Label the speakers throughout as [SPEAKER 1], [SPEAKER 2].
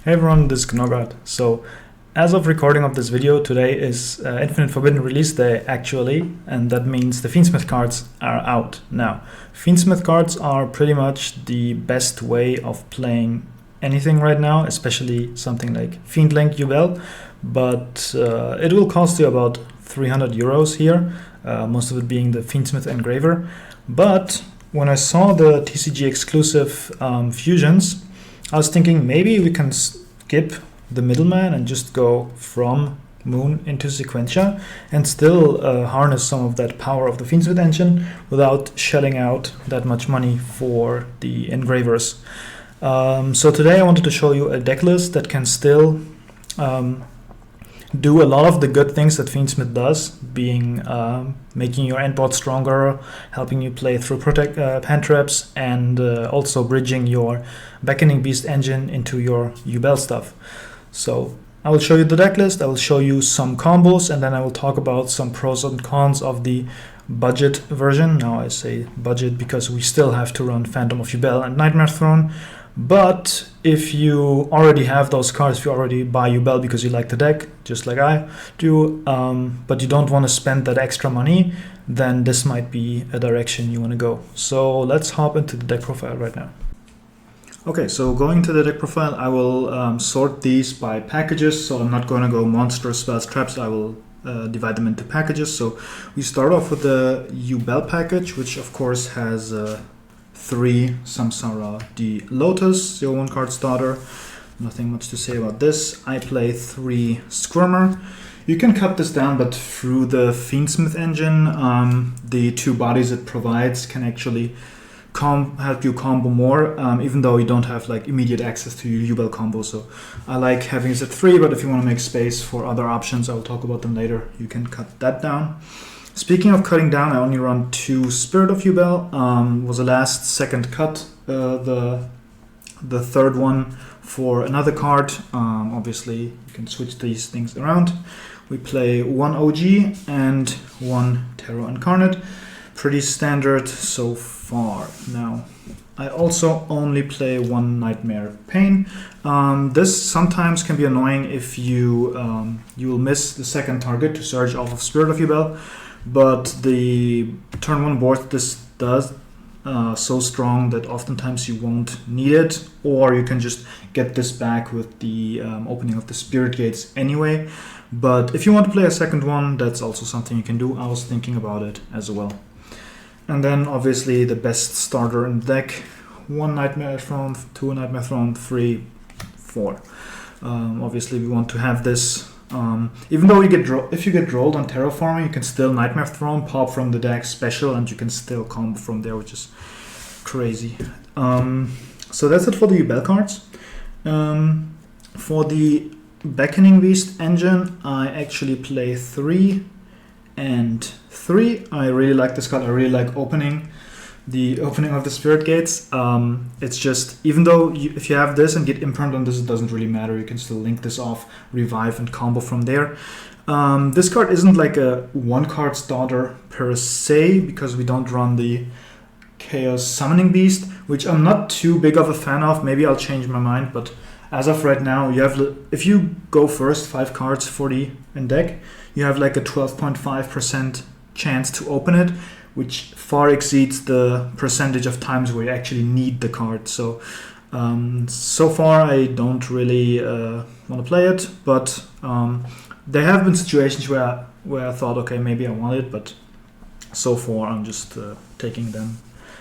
[SPEAKER 1] Hey everyone, this is Knogart. So, as of recording of this video, today is Infinite Forbidden Release Day actually, and that means the Fiendsmith cards are out now. Fiendsmith cards are pretty much the best way of playing anything right now, especially something like Fiendlink Yubel, but it will cost you about 300 euros here, most of it being the Fiendsmith Engraver. But when I saw the TCG exclusive fusions, I was thinking maybe we can skip the middleman and just go from Moon into Sequentia and still harness some of that power of the Fiendsmith engine without shelling out that much money for the engravers. So today I wanted to show you a deck list that can still do a lot of the good things that Fiendsmith does, being making your endboard stronger, helping you play through hand traps, and also bridging your Beckoning Beast engine into your Yubel stuff. So I will show you the deck list, I will show you some combos, and then I will talk about some pros and cons of the budget version. Now I say budget because we still have to run Phantom of Yubel and Nightmare Throne. But if you already have those cards, if you already buy Yubel because you like the deck, just like I do, but you don't want to spend that extra money, then this might be a direction you want to go. So let's hop into the deck profile right now. Okay, so going to the deck profile, I will sort these by packages, so I'm not going to go monsters, spells, traps, I will divide them into packages. So we start off with the Yubel package, which of course has 3 Samsara, the Lotus, 0-1 card starter. Nothing much to say about this. I play 3 Squirmer. You can cut this down, but through the Fiendsmith engine, the 2 bodies it provides can actually help you combo more, even though you don't have like immediate access to your Yubel combo. So I like having this at 3, but if you want to make space for other options, I will talk about them later, you can cut that down. Speaking of cutting down, I only run 2 Spirit of Yubel. Was the last second cut, the third one for another card. Obviously, you can switch these things around. We play 1 OG and 1 Tarot Incarnate. Pretty standard so far. Now, I also only play 1 Nightmare Pain. This sometimes can be annoying if you will miss the second target to surge off of Spirit of Yubel. But the turn 1 board this does so strong that oftentimes you won't need it, or you can just get this back with the opening of the Spirit Gates anyway. But if you want to play a second one, that's also something you can do. I was thinking about it as well. And then obviously the best starter in the deck, 1 Nightmare Throne, 2 Nightmare Throne, 3, 4. Obviously we want to have this. Even though if you get rolled on Terraforming, you can still Nightmare Throne, pop from the deck special, and you can still combo from there, which is crazy. So that's it for the Yubel cards. For the Beckoning Beast engine, I actually play 3 and 3. I really like this card. I really like the opening of the Spirit Gates. It's just, even though if you have this and get imprint on this, it doesn't really matter. You can still link this off, revive, and combo from there. This card isn't like a 1-card starter per se, because we don't run the Chaos Summoning Beast, which I'm not too big of a fan of. Maybe I'll change my mind, but as of right now, you have, if you go first 5 cards for the in deck, you have like a 12.5% chance to open it, which far exceeds the percentage of times where you actually need the card. So, so far I don't really want to play it, but there have been situations where I thought, okay, maybe I want it, but so far I'm just taking them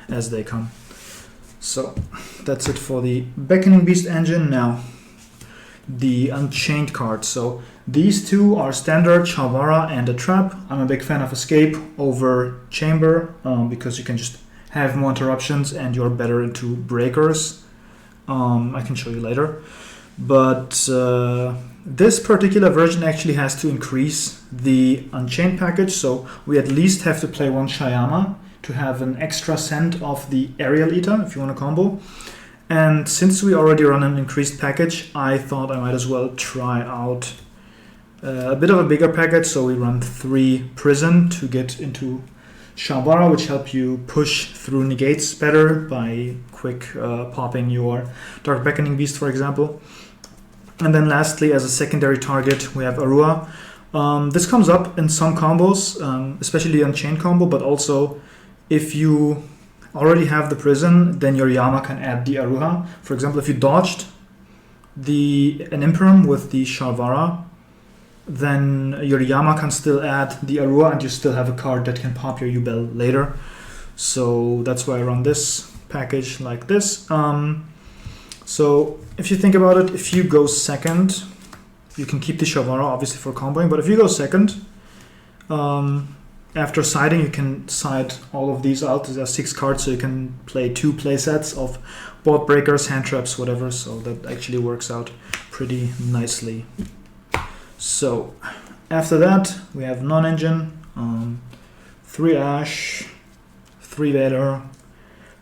[SPEAKER 1] as they come. So that's it for the Beckoning Beast engine. Now, the Unchained cards. So these 2 are standard, Shalvara and a trap. I'm a big fan of Escape over Chamber because you can just have more interruptions and you're better into breakers. I can show you later. But this particular version actually has to increase the Unchained package, so we at least have to play 1 Shyama to have an extra cent of the Aerial Eater if you want to combo. And since we already run an increased package, I thought I might as well try out a bit of a bigger package. So we run 3 Prison to get into Shalvara, which help you push through negates better by quick popping your Dark Beckoning Beast, for example. And then lastly, as a secondary target, we have Arua. This comes up in some combos, especially Unchained Combo, but also if you already have the prison, then your Yama can add the Aruha. For example, if you dodged an Imperum with the Sharvara, then your Yama can still add the Arua and you still have a card that can pop your Yubel later. So that's why I run this package like this. So if you think about it, if you go second, you can keep the Sharvara obviously for comboing, but if you go second, after siding, you can side all of these out. There are 6 cards, so you can play 2 play sets of board breakers, hand traps, whatever. So that actually works out pretty nicely. So after that, we have non-engine, 3 Ash, 3 Vader,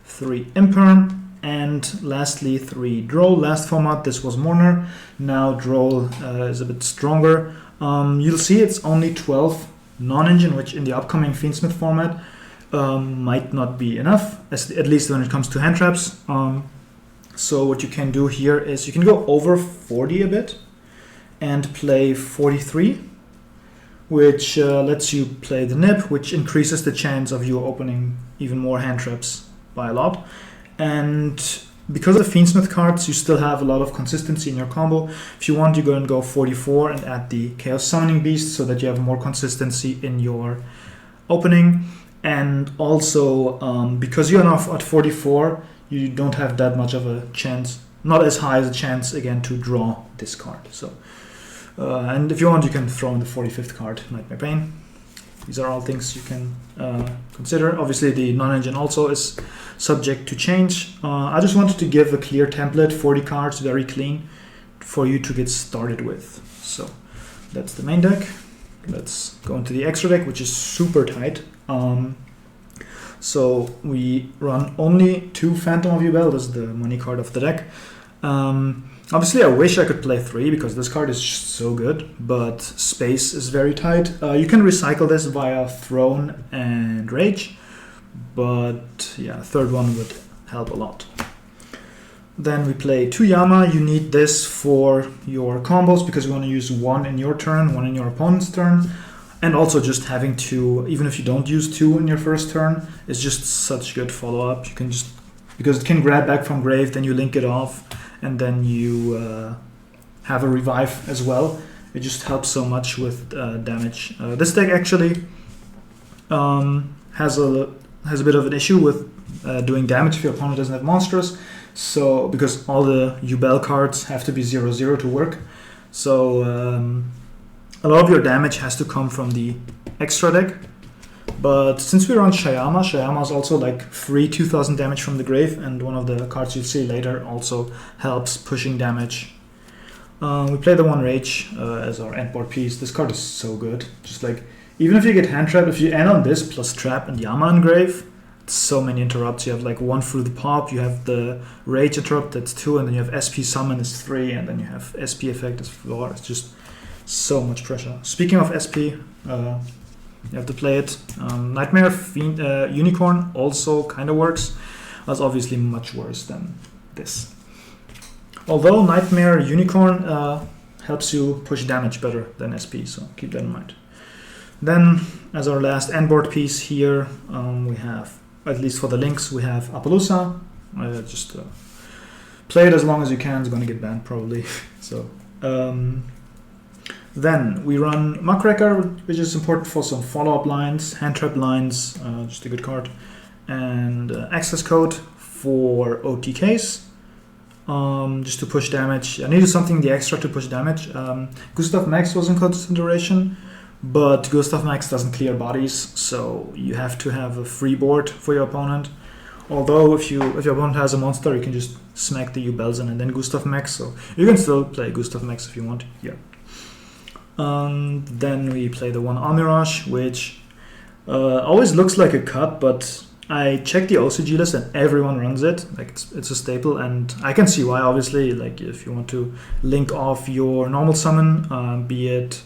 [SPEAKER 1] 3 Imperm, and lastly 3 Droll. Last format, this was Mourner. Now Droll is a bit stronger. You'll see it's only 12 non-engine, which in the upcoming Fiendsmith format might not be enough, at least when it comes to hand traps. So what you can do here is you can go over 40 a bit and play 43, which lets you play the nip, which increases the chance of you opening even more hand traps by a lot. And because of the Fiendsmith cards, you still have a lot of consistency in your combo. If you want, you go and go 44 and add the Chaos Summoning Beast so that you have more consistency in your opening. And also, because you're now at 44, you don't have that much of a chance, not as high as a chance again to draw this card. So, and if you want, you can throw in the 45th card, Nightmare Pain. These are all things you can consider. Obviously, the non-engine also is subject to change. I just wanted to give a clear template, 40 cards, very clean, for you to get started with. So that's the main deck. Let's go into the extra deck, which is super tight. So we run only 2 Phantom of Yubel. This is the money card of the deck. Obviously, I wish I could play 3 because this card is just so good, but space is very tight. You can recycle this via Throne and Rage, but yeah, third one would help a lot. Then we play 2 Yama. You need this for your combos because you want to use 1 in your turn, 1 in your opponent's turn, and also just having 2, even if you don't use 2 in your first turn, is just such good follow-up. You can just, because it can grab back from grave, then you link it off, and then you have a revive as well. It just helps so much with damage. This deck actually has a bit of an issue with doing damage if your opponent doesn't have monsters. So because all the Yubel cards have to be 0/0 to work, so a lot of your damage has to come from the extra deck. But since we run Shayama, Shayama is also like free 2000 damage from the grave, and one of the cards you'll see later also helps pushing damage. We play the 1 Rage as our endboard piece. This card is so good. Just like, even if you get hand trapped, if you end on this plus trap and Yama and grave, it's so many interrupts. You have like 1 through the pop, you have the Rage interrupt, that's 2, and then you have SP summon is 3, and then you have SP effect is 4. It's just so much pressure. Speaking of SP, you have to play it. Nightmare Unicorn also kind of works. That's obviously much worse than this. Although Nightmare Unicorn helps you push damage better than SP, so keep that in mind. Then, as our last endboard piece here, we have, at least for the links, we have Appaloosa. Just play it as long as you can. It's going to get banned probably. So. Then we run Muckraker, which is important for some follow-up lines, hand trap lines, just a good card, and access code for OTKs, just to push damage. I needed something the extra to push damage. Gustav Max was in consideration, but Gustav Max doesn't clear bodies, so you have to have a free board for your opponent. Although if your opponent has a monster, you can just smack the Yubels in and then Gustav Max, so you can still play Gustav Max if you want. Yeah. Then we play the 1 Almirage, which always looks like a cut, but I checked the OCG list and everyone runs it. Like it's a staple, and I can see why. Obviously, like if you want to link off your normal summon, be it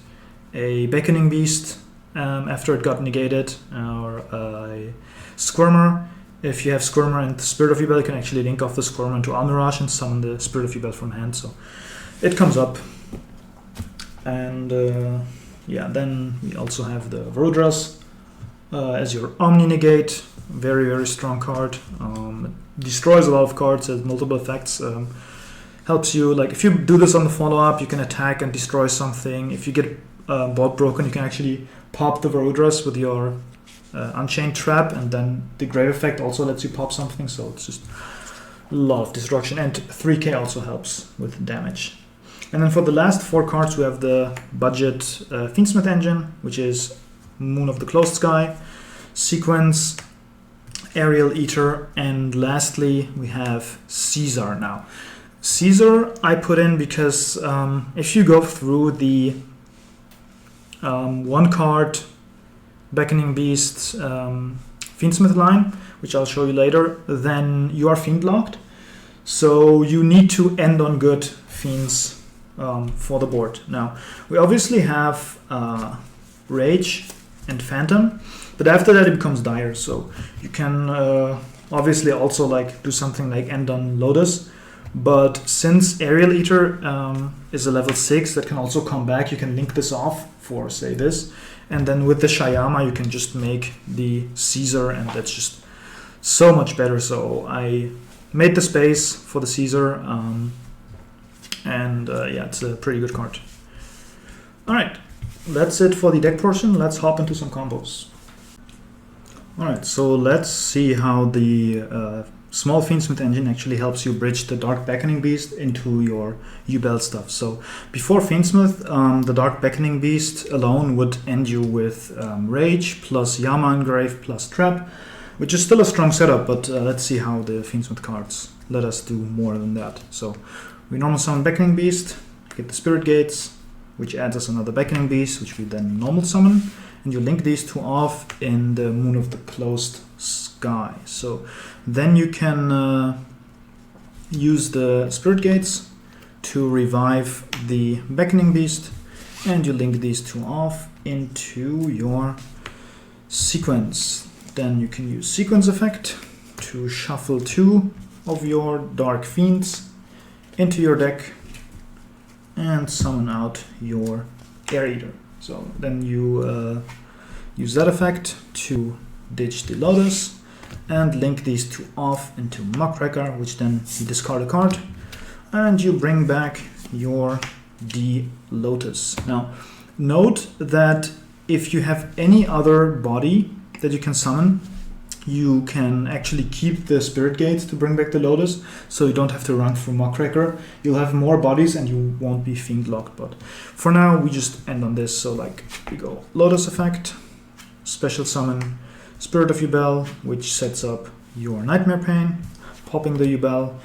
[SPEAKER 1] a Beckoning Beast after it got negated, or a Squirmer. If you have Squirmer and the Spirit of Yubel, you can actually link off the Squirmer into Almirage and summon the Spirit of Yubel from hand. So it comes up. And yeah, then we also have the Varudras as your Omni Negate. Very, very strong card. Destroys a lot of cards, has multiple effects. Helps you, like if you do this on the follow-up, you can attack and destroy something. If you get board broken, you can actually pop the Varudras with your Unchained Trap, and then the Grave effect also lets you pop something, so it's just a lot of destruction. And 3k also helps with damage. And then for the last 4 cards, we have the budget Fiendsmith engine, which is Moon of the Closed Sky, Sequence, Aerial Eater, and lastly we have Caesar. Now Caesar I put in because if you go through the 1 card Beckoning Beast Fiendsmith line, which I'll show you later, then you are fiend locked. So you need to end on good fiends for the board. Now we obviously have Rage and Phantom, but after that it becomes dire. So you can obviously also like do something like end on Lotus, but since Aerial Eater is a level 6 that can also come back, you can link this off for say this, and then with the Shayama you can just make the Caesar, and that's just so much better. So I made the space for the Caesar, and yeah, it's a pretty good card. Alright, that's it for the deck portion. Let's hop into some combos. Alright, so let's see how the small Fiendsmith engine actually helps you bridge the Dark Beckoning Beast into your Yubel stuff. So before Fiendsmith, the Dark Beckoning Beast alone would end you with Rage plus Yama Engrave plus Trap, which is still a strong setup, but let's see how the Fiendsmith cards let us do more than that. So we normal summon Beckoning Beast, get the Spirit Gates, which adds us another Beckoning Beast, which we then normal summon, and you link these 2 off in the Moon of the Closed Sky. So then you can use the Spirit Gates to revive the Beckoning Beast, and you link these 2 off into your Sequence. Then you can use Sequence effect to shuffle 2 of your Dark Fiends into your deck and summon out your Air Eater. So then you use that effect to ditch the Lotus and link these 2 off into Muckraker, which then you discard a card and you bring back your D-Lotus. Now note that if you have any other body that you can summon, you can actually keep the Spirit Gates to bring back the Lotus, so you don't have to run through Muckraker. You'll have more bodies and you won't be fiend locked, but for now we just end on this. So like we go Lotus effect, special summon Spirit of Yubel, which sets up your Nightmare Pain, popping the Yubel,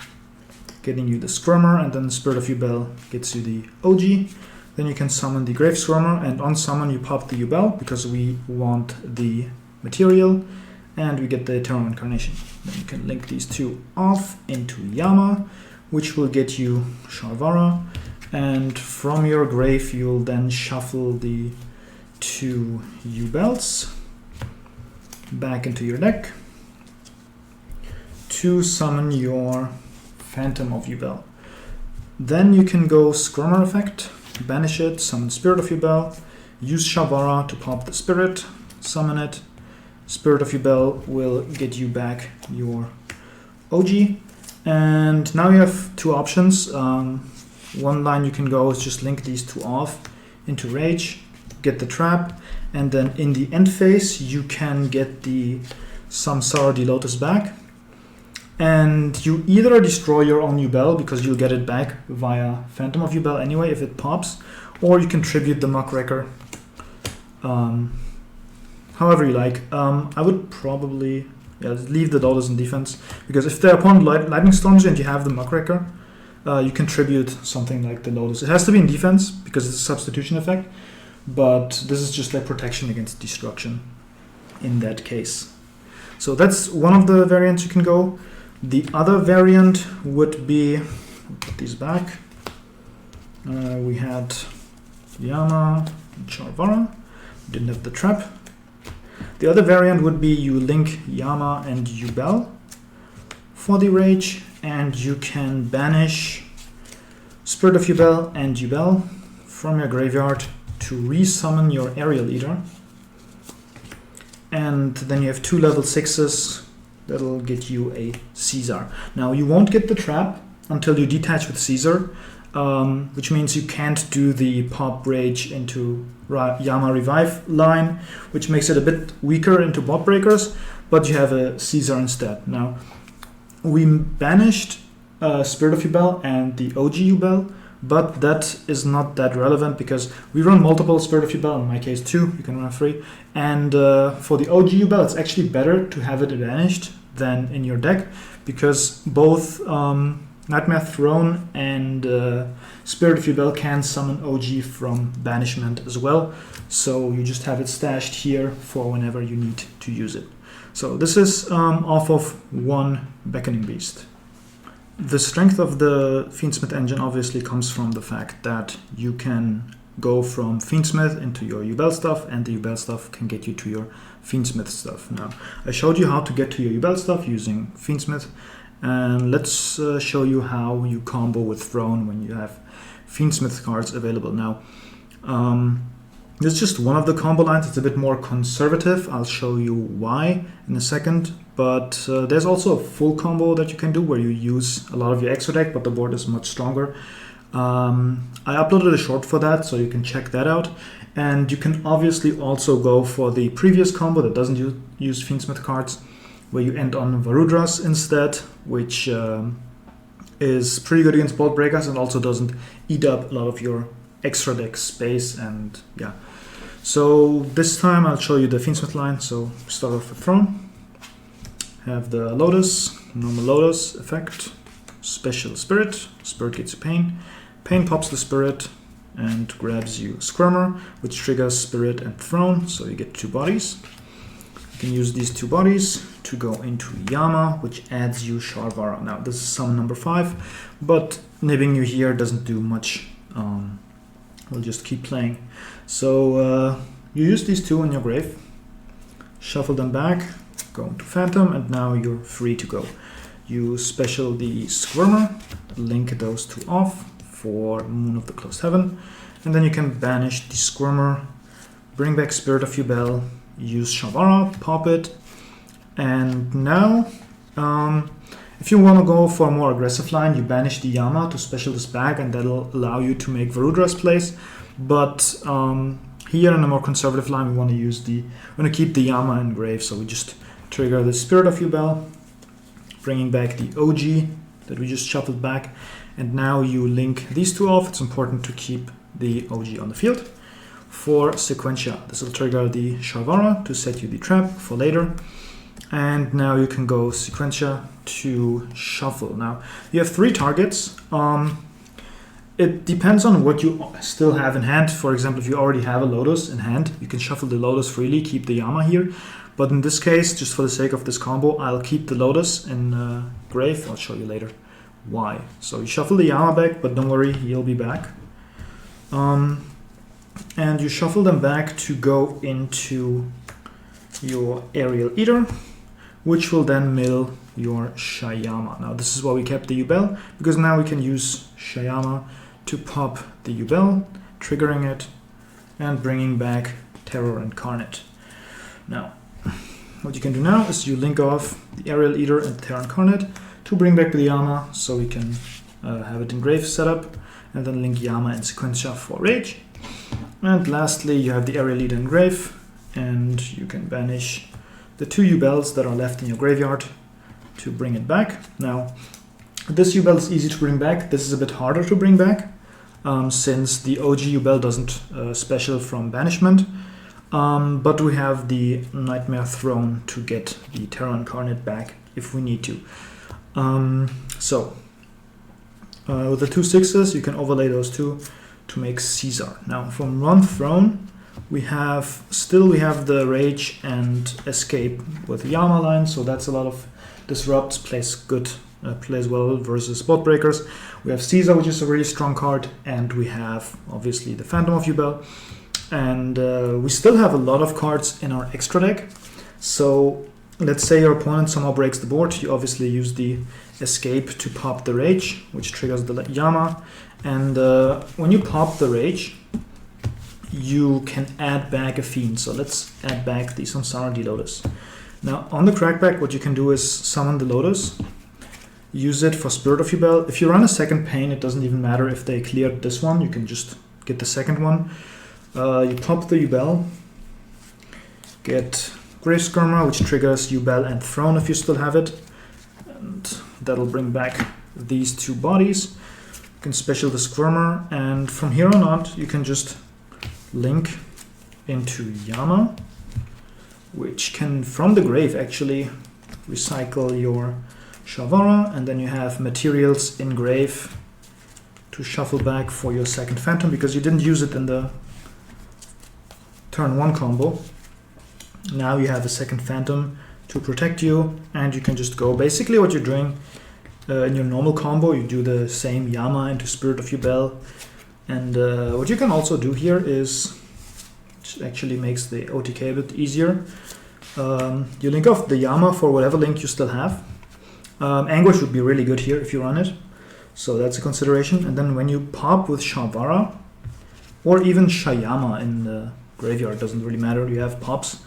[SPEAKER 1] getting you the Squirmer, and then Spirit of Yubel gets you the OG. Then you can summon the Grave Squirmer, and on summon you pop the Yubel because we want the material, and we get the Eternal Incarnation. Then you can link these 2 off into Yama, which will get you Sharvara, and from your grave you'll then shuffle the 2 Yubels back into your deck to summon your Phantom of Yubel. Then you can go Squirmer effect, banish it, summon Spirit of Yubel, use Sharvara to pop the Spirit, summon it. Spirit of Yubel will get you back your OG. And now you have 2 options. One line you can go is just link these 2 off into Rage, get the Trap, and then in the end phase you can get the Samsara D-Lotus back. And you either destroy your own Yubel because you'll get it back via Phantom of Yubel anyway if it pops, or you can tribute the Muckraker. However you like. I would probably leave the Lotus in defense, because if the opponent Lightning Storms you and you have the Muckraker, you can tribute something like the Lotus. It has to be in defense because it's a substitution effect, but this is just like protection against destruction in that case. So that's one of the variants you can go. The other variant would be, I'll put these back. We had Yama and Sharvara. We didn't have the Trap. The other variant would be you link Yama and Yubel for the Rage, and you can banish Spirit of Yubel and Yubel from your graveyard to resummon your Aerial Eater. And then you have 2 level 6s that'll get you a Caesar. Now you won't get the trap until you detach with Caesar, which means you can't do the pop rage into Yama revive line, which makes it a bit weaker into bot breakers, but you have a Caesar instead. Now we banished Spirit of Yubel and the OG Yubel, but that is not that relevant because we run multiple Spirit of Yubel, in my case 2, you can run 3, and for the OG Yubel it's actually better to have it banished than in your deck, because both Nightmare Throne and Spirit of Yubel can summon OG from banishment as well, so you just have it stashed here for whenever you need to use it. So this is off of 1 Beckoning Beast. The strength of the Fiendsmith engine obviously comes from the fact that you can go from Fiendsmith into your Yubel stuff, and the Yubel stuff can get you to your Fiendsmith stuff. Now, I showed you how to get to your Yubel stuff using Fiendsmith, and let's show you how you combo with Throne when you have Fiendsmith cards available. Now, this is just one of the combo lines. It's a bit more conservative. I'll show you why in a second. But there's also a full combo that you can do where you use a lot of your extra deck, but the board is much stronger. I uploaded a short for that, so you can check that out. And you can obviously also go for the previous combo that doesn't use Fiendsmith cards, where you end on Varudras instead, which is pretty good against board breakers and also doesn't eat up a lot of your extra deck space. And yeah, so this time I'll show you the Fiendsmith line. So start off with Throne. Have the Lotus, normal Lotus effect, special Spirit, Spirit gets you Pain, Pain pops the Spirit and grabs you Squirmer, which triggers Spirit and Throne, so you get 2 bodies. You can use these 2 bodies to go into Yama, which adds you Sharvara. Now this is summon number 5, but nibbing you here doesn't do much, we'll just keep playing. So you use these 2 in your grave, shuffle them back, go into Phantom, and now you're free to go. You special the Squirmer, link those 2 off for Moon of the Closed Heaven, and then you can banish the Squirmer, bring back Spirit of Yubel, use Shavara, pop it, and now if you want to go for a more aggressive line, you banish the Yama to special this back, and that'll allow you to make Varudra's place. But here in a more conservative line, we want to keep the Yama in grave, so we just trigger the Spirit of Yubel, bringing back the OG that we just shuffled back, and now you link these 2 off. It's important to keep the OG on the field. For Sequentia, this will trigger the Shavara to set you the trap for later, and now you can go Sequentia to shuffle. Now you have 3 targets. It depends on what you still have in hand. For example, if you already have a Lotus in hand, you can shuffle the Lotus freely, keep the Yama here. But in this case, just for the sake of this combo, I'll keep the Lotus in grave. I'll show you later why. So you shuffle the Yama back, but don't worry, he'll be back. And you shuffle them back to go into your Aerial Eater, which will then mill your Shayama. Now this is why we kept the Yubel, because now we can use Shayama to pop the Yubel, triggering it, and bringing back Terror Incarnate. Now, what you can do now is you link off the Aerial Eater and Terror Incarnate to bring back the Yama, so we can have it in grave setup, and then link Yama and Sequentia for Rage. And lastly, you have the Aerial Eater in grave, and you can banish the 2 Yubels that are left in your graveyard to bring it back. Now, this Yubel is easy to bring back. This is a bit harder to bring back, since the OG Yubel doesn't special from banishment. But we have the Nightmare Throne to get the Terror Incarnate back if we need to. With the 2 6s, you can overlay those 2 to make Caesar. Now, from Run Throne, we have the Rage and Escape with the Yama line, so that's a lot of disrupts, plays well versus spot breakers. We have Caesar, which is a really strong card, and we have obviously the Phantom of Yubel. And we still have a lot of cards in our extra deck. So let's say your opponent somehow breaks the board. You obviously use the Escape to pop the Rage, which triggers the Yama, And when you pop the Rage, you can add back a Fiend. So let's add back the Samsara D Lotus. Now on the Crackback, what you can do is summon the Lotus, use it for Spirit of Yubel. If you run a second Pain, it doesn't even matter if they cleared this one, you can just get the second one. You pop the Yubel, get Grave Skirmer, which triggers Yubel and Throne if you still have it, and that'll bring back these two bodies. You can special the Squirmer, and from here on out you can just link into Yama, which can from the grave actually recycle your Shavara, and then you have materials in grave to shuffle back for your second Phantom because you didn't use it in the turn 1 combo. Now you have a second Phantom to protect you, and you can just go. Basically what you're doing in your normal combo, you do the same Yama into Spirit of Yubel. And what you can also do here is, which actually makes the OTK a bit easier, you link off the Yama for whatever link you still have. Anguish would be really good here if you run it, so that's a consideration. And then when you pop with Shavara, or even Shayama in the graveyard, doesn't really matter, you have pops.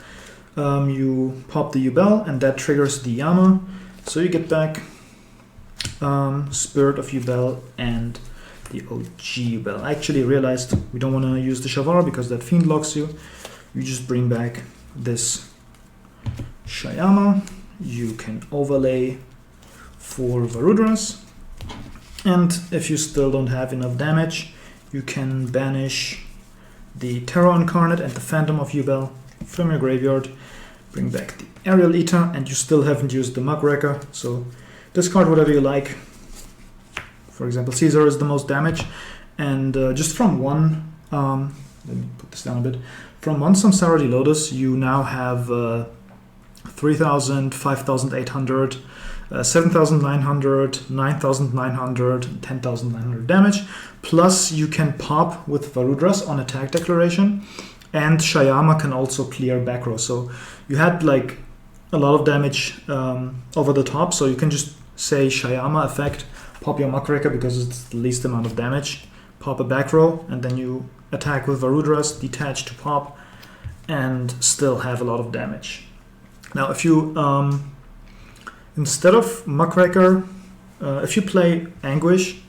[SPEAKER 1] You pop the Yubel, and that triggers the Yama, so you get back Spirit of Yubel and the OG Yubel. I actually realized we don't want to use the Shavara because that Fiend locks you. You just bring back this Shayama. You can overlay for Varudras, and if you still don't have enough damage, you can banish the Terror Incarnate and the Phantom of Yubel from your graveyard, bring back the Aerial Eater, and you still haven't used the Muckraker, so discard whatever you like. For example, Caesar is the most damage, and just from one, let me put this down a bit, from one Samsara D Lotus you now have 3,000, 5,800, 7,900, 9,900, 10,900 damage, plus you can pop with Varudras on attack declaration, and Shayama can also clear back row. So you had like a lot of damage over the top, so you can just say Shayama effect, pop your Muckraker because it's the least amount of damage, pop a back row, and then you attack with Varudras, detach to pop, and still have a lot of damage. Now if you instead of Muckraker, if you play Anguish,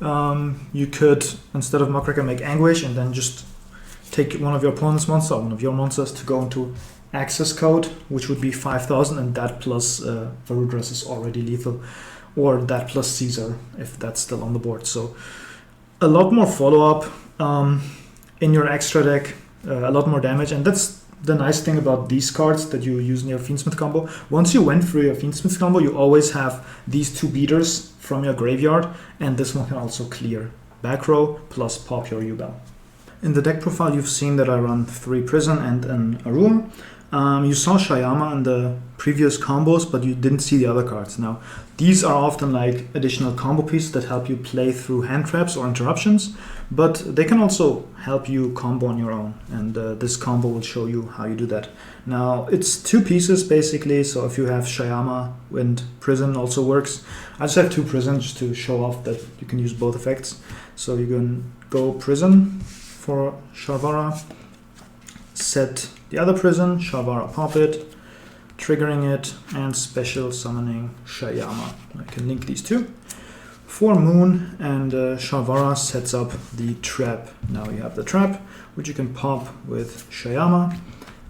[SPEAKER 1] you could, instead of Muckraker, make Anguish and then just take one of your opponent's monsters, or one of your monsters, to go into access code, which would be 5,000, and that plus Varudras is already lethal, or that plus Caesar if that's still on the board. So a lot more follow-up in your extra deck, a lot more damage, and that's the nice thing about these cards that you use in your Fiendsmith combo. Once you went through your Fiendsmith combo, you always have these two beaters from your graveyard, and this one can also clear back row plus pop your Yubel. In the deck profile, you've seen that I run 3 Prison and an Arua. You saw Shayama in the previous combos, but you didn't see the other cards. Now, these are often like additional combo pieces that help you play through hand traps or interruptions, but they can also help you combo on your own, and this combo will show you how you do that. Now, it's 2 pieces basically, so if you have Shayama and Prison also works. I just have 2 Prison just to show off that you can use both effects. So you can go Prison for Shavara, set the other Prison, Shavara pop it, triggering it, and special summoning Shayama. I can link these two. For Moon, and Shavara sets up the trap. Now you have the trap, which you can pop with Shayama,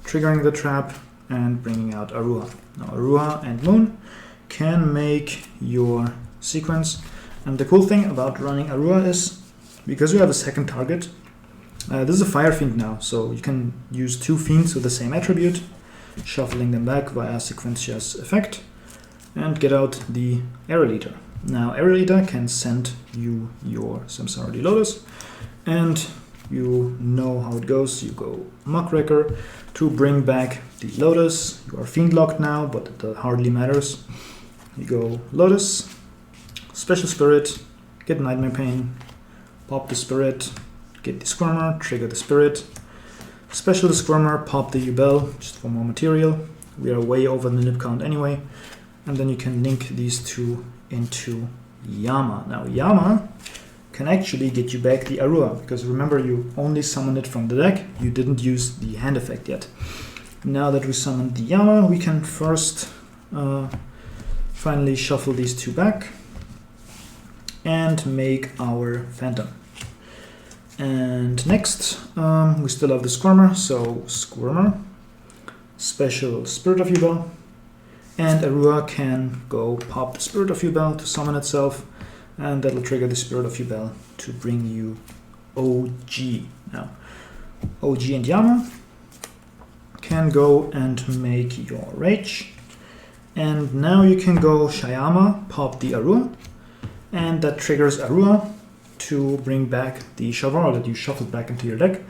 [SPEAKER 1] triggering the trap and bringing out Arua. Now Arua and Moon can make your sequence, and the cool thing about running Arua is, because you have a second target, this is a Fire Fiend now, so you can use 2 Fiends with the same attribute, shuffling them back via Sequentia's effect, and get out the Aerial Eater. Now Aerial Eater can send you your Samsara D Lotus, and you know how it goes. You go Muckraker to bring back the Lotus. You are Fiend locked now, but it hardly matters. You go Lotus, Special Spirit, get Nightmare Pain, pop the Spirit, get the Squirmer, trigger the Spirit, special the Squirmer, pop the Yubel, just for more material. We are way over the nip count anyway. And then you can link these two into Yama. Now Yama can actually get you back the Arua, because remember, you only summoned it from the deck, you didn't use the hand effect yet. Now that we summoned the Yama, we can first finally shuffle these two back and make our Phantom. And next, we still have the Squirmer, so Squirmer, special Spirit of Yubel, and Arua can go pop the Spirit of Yubel to summon itself, and that'll trigger the Spirit of Yubel to bring you OG. Now, OG and Yama can go and make your Rage, and now you can go Shayama, pop the Arua, and that triggers Arua to bring back the Shavara that you shuffled back into your deck,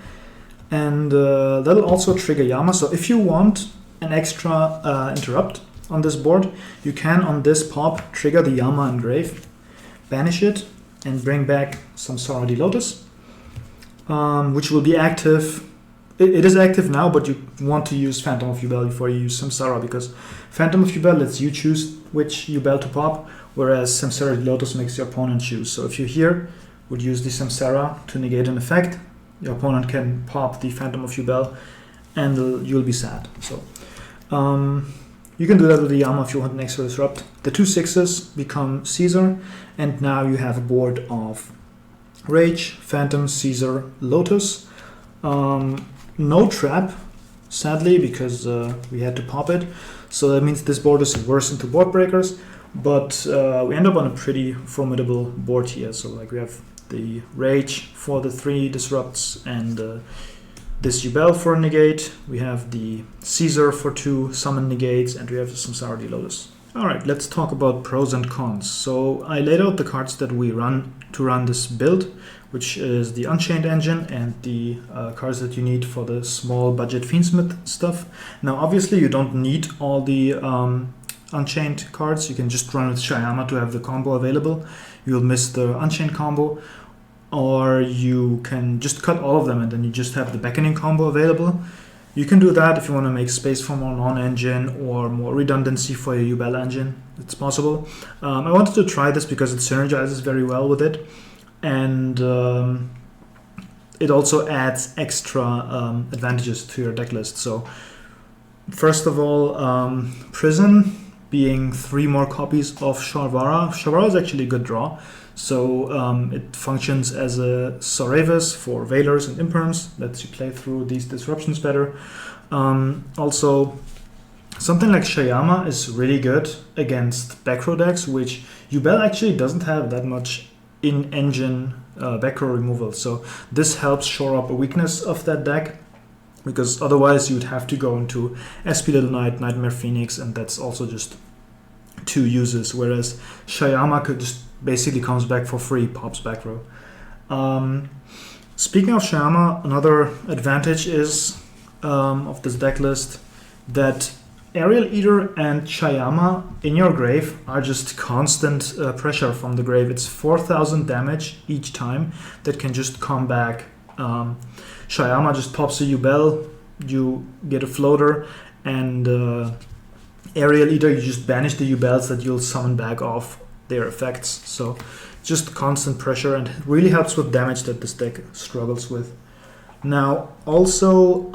[SPEAKER 1] and that'll also trigger Yama. So if you want an extra interrupt on this board, you can on this pop trigger the Yama Engrave, banish it, and bring back Samsara the Lotus, which will be active. It is active now, but you want to use Phantom of Yubel before you use Samsara, because Phantom of Yubel lets you choose which Yubel to pop, whereas Samsara the Lotus makes your opponent choose. So if you here would use the Samsara to negate an effect, your opponent can pop the Phantom of Yubel and you'll be sad. So you can do that with the Yama if you want an extra disrupt. The 2 6s become Caesar, and now you have a board of Rage, Phantom, Caesar, Lotus. No trap, sadly, because we had to pop it. So that means this board is worse into board breakers, but we end up on a pretty formidable board here. So like we have the Rage for the 3 disrupts and this Yubel for a negate. We have the Caesar for 2 summon negates, and we have the Samsara the Lotus. Alright, let's talk about pros and cons. So I laid out the cards that we run to run this build, which is the Unchained engine and the cards that you need for the small budget Fiendsmith stuff. Now obviously you don't need all the Unchained cards, you can just run with Shayama to have the combo available. You'll miss the Unchained combo, or you can just cut all of them and then you just have the Beckoning Combo available. You can do that if you want to make space for more non-engine or more redundancy for your Yubel engine. It's possible. I wanted to try this because it synergizes very well with it, and it also adds extra advantages to your deck list. So first of all, Prison being 3 more copies of Shavara. Shavara is actually a good draw. So it functions as a Sorevis for Veilers and Imperms, lets you play through these disruptions better. Also, something like Shayama is really good against back row decks, which Yubel actually doesn't have that much in-engine back row removal. So this helps shore up a weakness of that deck, because otherwise you'd have to go into SP Little Knight, Nightmare Phoenix, and that's also just 2 uses, whereas Shayama could just basically comes back for free, pops back row. Speaking of Shayama, another advantage is of this deck list that Aerial Eater and Shayama in your grave are just constant pressure from the grave. It's 4,000 damage each time that can just come back. Shayama just pops a Yubel, you get a floater, and Aerial Eater, you just banish the Yubels that you'll summon back off their effects. So just constant pressure, and it really helps with damage that this deck struggles with. Now also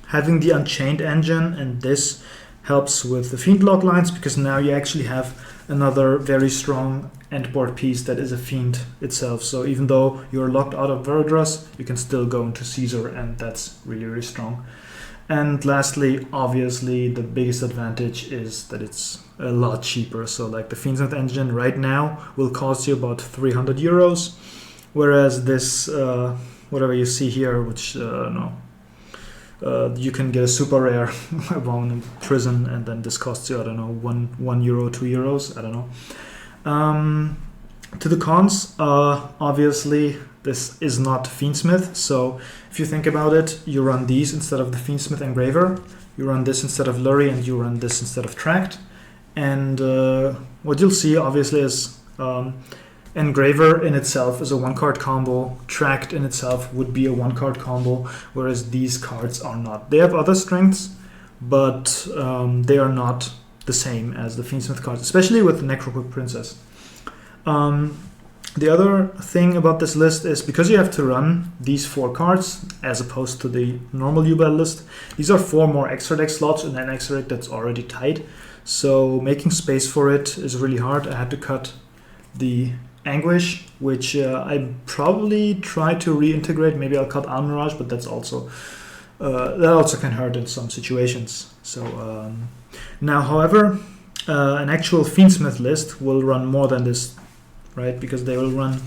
[SPEAKER 1] having the Unchained engine, and this helps with the Fiend lock lines, because now you actually have another very strong endboard piece that is a Fiend itself. So even though you're locked out of Verdras, you can still go into Caesar, and that's really, really strong. And lastly, obviously, the biggest advantage is that it's a lot cheaper. So like the Fiendsmith engine right now will cost you about 300 euros, whereas this, whatever you see here, which you can get a super rare one in Prison, and then this costs you, I don't know, 1 euro, 2 euros, I don't know. To the cons, obviously, this is not Fiendsmith, so if you think about it, you run these instead of the Fiendsmith Engraver, you run this instead of Lurie, and you run this instead of Tract. And what you'll see, obviously, is Engraver in itself is a 1-card combo, Tract in itself would be a 1-card combo, whereas these cards are not. They have other strengths, but they are not the same as the Fiendsmith cards, especially with Necrobook Princess. The other thing about this list is because you have to run these 4 cards as opposed to the normal Yubel list, these are 4 more extra deck slots in an extra deck that's already tight. So making space for it is really hard. I had to cut the Anguish, which I probably try to reintegrate. Maybe I'll cut Almirage, but that's also that also can hurt in some situations. So now, however, an actual Fiendsmith list will run more than this, right? Because they will run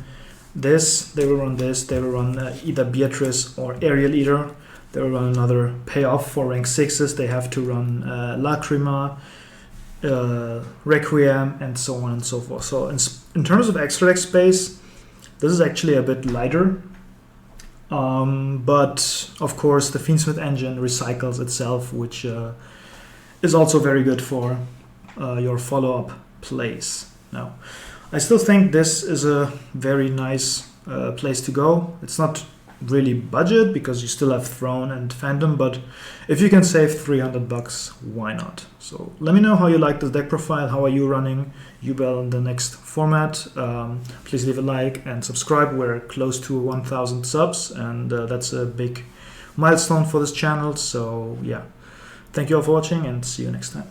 [SPEAKER 1] this, they will run this, they will run either Beatrice or Aerial Eater. They will run another payoff for rank 6s. They have to run Lacrima, Requiem, and so on and so forth. So in terms of extra deck space, this is actually a bit lighter. But of course, the Fiendsmith engine recycles itself, which is also very good for your follow-up plays. Now, I still think this is a very nice place to go. It's not really budget because you still have Throne and Phantom, but if you can save $300, why not? So let me know how you like this deck profile. How are you running Yubel in the next format? Please leave a like and subscribe. We're close to 1,000 subs, and that's a big milestone for this channel. So yeah, thank you all for watching, and see you next time.